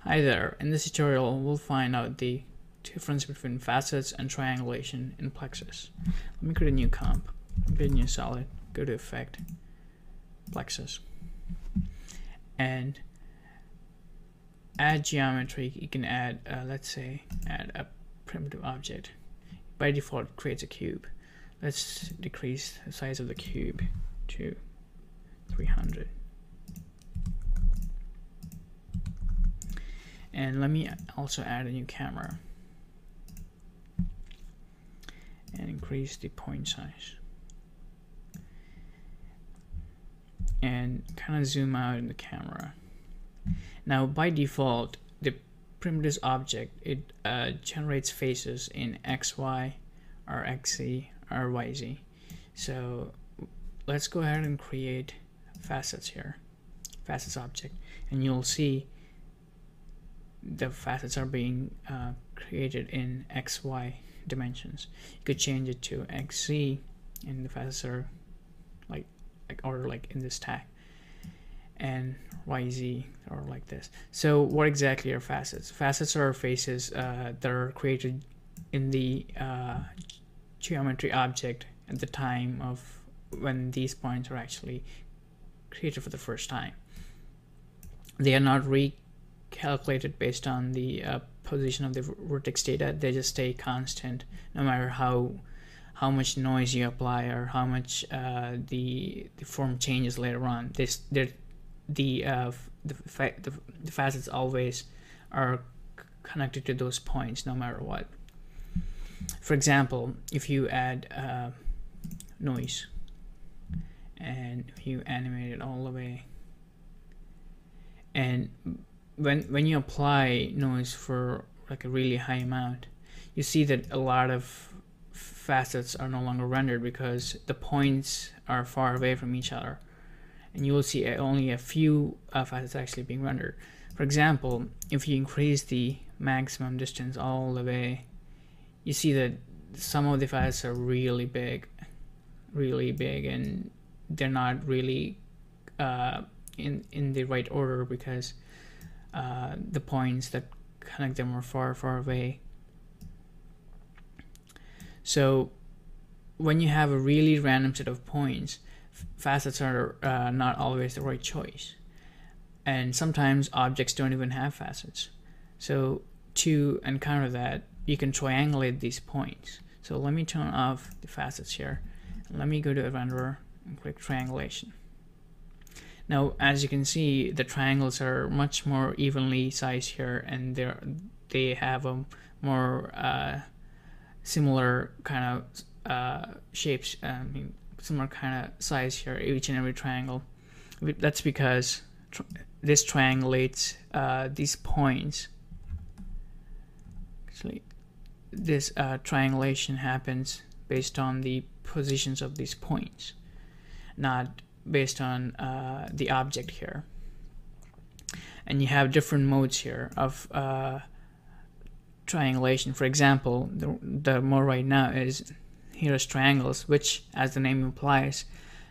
Hi there, in this tutorial we'll find out the difference between facets and triangulation in plexus. Let me create a new comp, create a new solid, go to effect, plexus, and add geometry. You can add, let's say, add a primitive object. By default it creates a cube. Let's decrease the size of the cube to 300. And let me also add a new camera and increase the point size and kind of zoom out in the camera. Now by default the primitive object, it generates faces in XY or XZ or YZ. So let's go ahead and create facets here, facets object, and you'll see the facets are being created in XY dimensions. You could change it to XZ and the facets are like in this tag, and YZ or like this. So what exactly are facets? Facets are faces that are created in the geometry object at the time of when these points are actually created for the first time. They are not recalculated based on the position of the vertex data. They just stay constant no matter how much noise you apply or how much the form changes later on. The facets always are connected to those points no matter what. For example, if you add noise and you animate it all the way, and when you apply noise for like a really high amount, you see that a lot of facets are no longer rendered because the points are far away from each other, and you will see only a few facets actually being rendered. For example, if you increase the maximum distance all the way, you see that some of the facets are really big, and they're not really in the right order because the points that connect them are far away. So when you have a really random set of points, facets are not always the right choice, and sometimes objects don't even have facets. So to encounter that, you can triangulate these points. So let me turn off the facets here, and let me go to a renderer and click triangulation. Now as you can see, the triangles are much more evenly sized here, and they have a more similar kind of shapes, similar kind of size here, each and every triangle. That's because this triangulates these points. Actually, this triangulation happens based on the positions of these points, not based on the object here. And you have different modes here of triangulation. For example, the mode right now is here's triangles, which, as the name implies,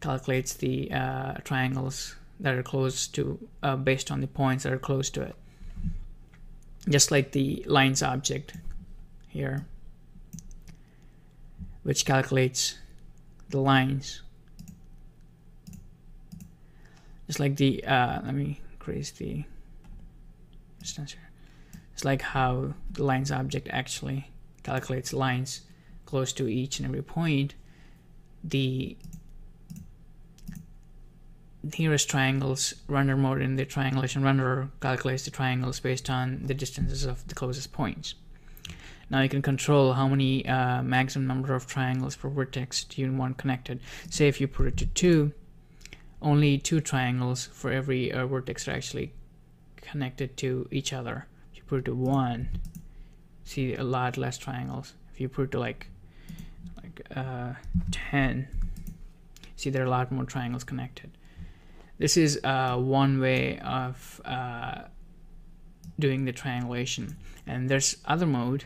calculates the triangles that are close to based on the points that are close to it, just like the lines object here, which calculates the lines. Just like the let me increase the distance here. It's like how the lines object actually calculates lines close to each and every point. The nearest triangles render mode in the triangulation renderer calculates the triangles based on the distances of the closest points. Now you can control how many maximum number of triangles per vertex do you want connected. Say if you put it to 2, only 2 triangles for every vertex are actually connected to each other. If you put it to 1, see a lot less triangles. If you put it to like 10, see there are a lot more triangles connected. This is one way of doing the triangulation, and there's other mode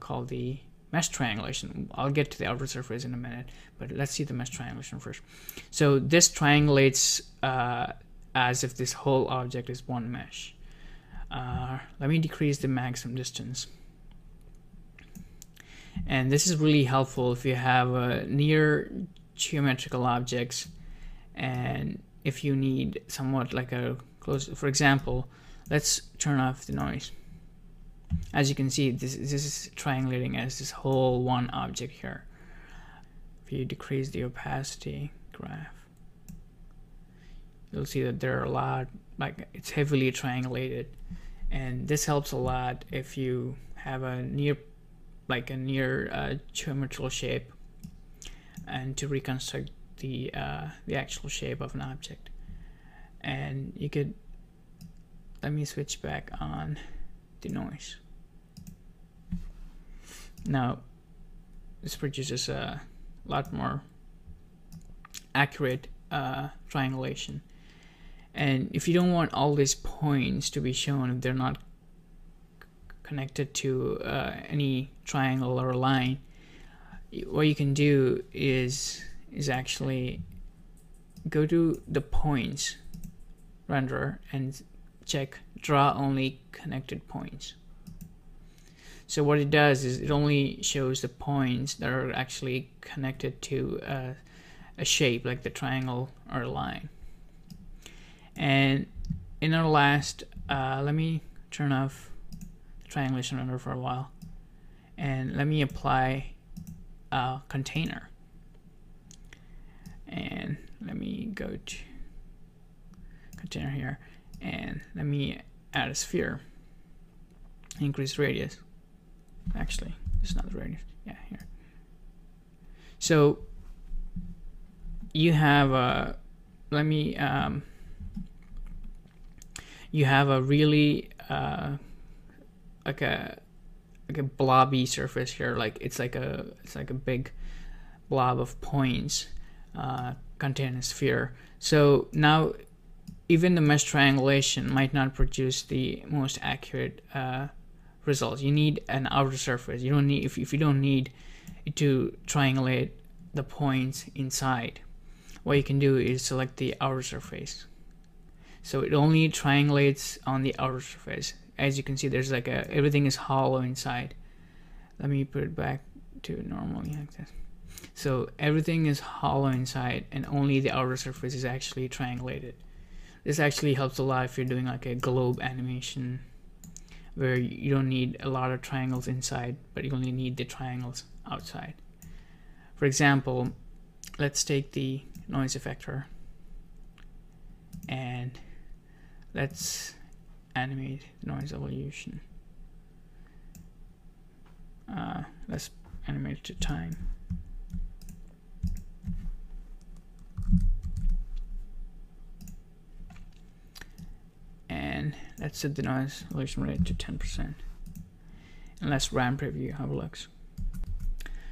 called the mesh triangulation. I'll get to the outer surface in a minute, but let's see the mesh triangulation first. So this triangulates as if this whole object is one mesh. let me decrease the maximum distance. And this is really helpful if you have near geometrical objects, and if you need somewhat like a close. For example, let's turn off the noise. As you can see, this is triangulating as this whole one object here. If you decrease the opacity graph, you'll see that there are a lot, like it's heavily triangulated, and this helps a lot if you have a near geometrical shape and to reconstruct the actual shape of an object. And you could, let me switch back on the noise. Now this produces a lot more accurate triangulation. And if you don't want all these points to be shown, if they're not connected to any triangle or line, what you can do is actually go to the points renderer and check draw only connected points. So what it does is it only shows the points that are actually connected to a shape like the triangle or a line. And in our last, let me turn off the triangulation renderer for a while, and let me apply a container. And let me go to container here, and let me add a sphere. Increase radius. Actually, it's not the radius. Yeah, here. So you have a, let me you have a really like a blobby surface here. Like it's like a big blob of points contain a sphere. So now even the mesh triangulation might not produce the most accurate results. You need an outer surface. You don't need, if you don't need to triangulate the points inside, what you can do is select the outer surface. So it only triangulates on the outer surface. As you can see, there's like everything is hollow inside. Let me put it back to normally like this. So everything is hollow inside, and only the outer surface is actually triangulated. This actually helps a lot if you're doing like a globe animation, where you don't need a lot of triangles inside, but you only need the triangles outside. For example, let's take the noise effector and let's animate noise evolution. Let's animate it to time. And let's set the noise evolution rate to 10%. And let's RAM preview how it looks.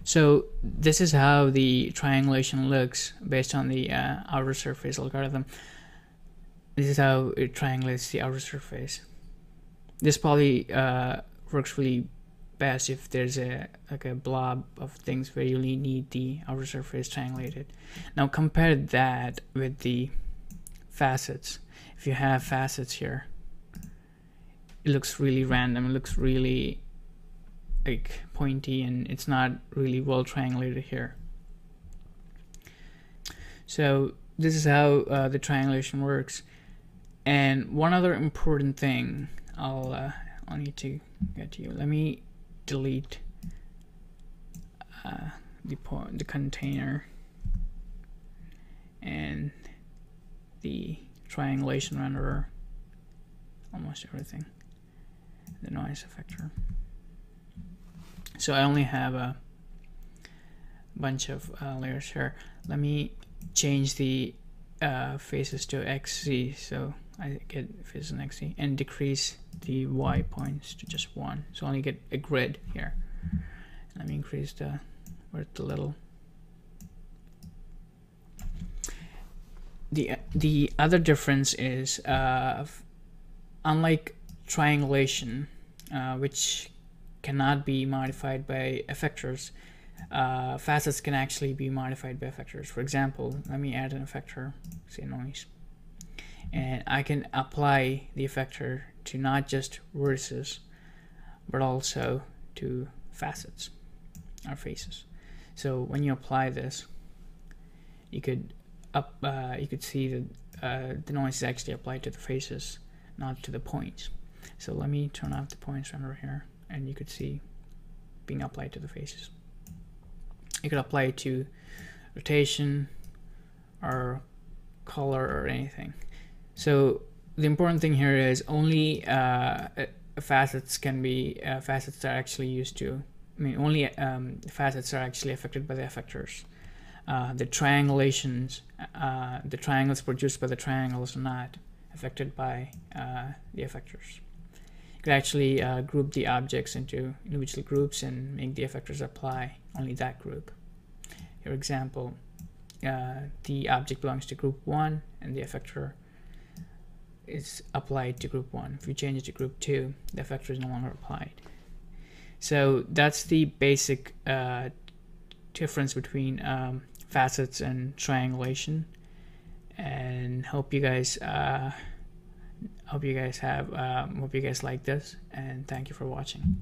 So this is how the triangulation looks based on the outer surface algorithm. This is how it triangulates the outer surface. This probably works really best if there's like a blob of things where you only need the outer surface triangulated. Now compare that with the facets. If you have facets here, it looks really random. It looks really like pointy, and it's not really well triangulated here. So this is how the triangulation works. And one other important thing I'll need to get to you. Let me delete the container and the triangulation renderer, almost everything, the noise effector. So I only have a bunch of layers here. Let me change the faces to XZ, so I get faces in XZ, and decrease the Y points to just 1, so I only get a grid here. Let me increase the width a little. The other difference is unlike triangulation, which cannot be modified by effectors, facets can actually be modified by effectors. For example, let me add an effector, say noise, and I can apply the effector to not just vertices, but also to facets or faces. So when you apply this, you could see that the noise is actually applied to the faces, not to the points. So let me turn off the points render here, and you could see being applied to the faces. You could apply it to rotation or color or anything. So the important thing here is only facets can be facets that are actually used to. Only facets are actually affected by the effectors. The triangulations, the triangles produced by the triangles are not affected by the effectors. You could actually group the objects into individual groups and make the effectors apply only that group. For example, the object belongs to group 1 and the effector is applied to group 1. If you change it to group 2, the effector is no longer applied. So that's the basic difference between facets and triangulation, and hope you guys like this, and thank you for watching.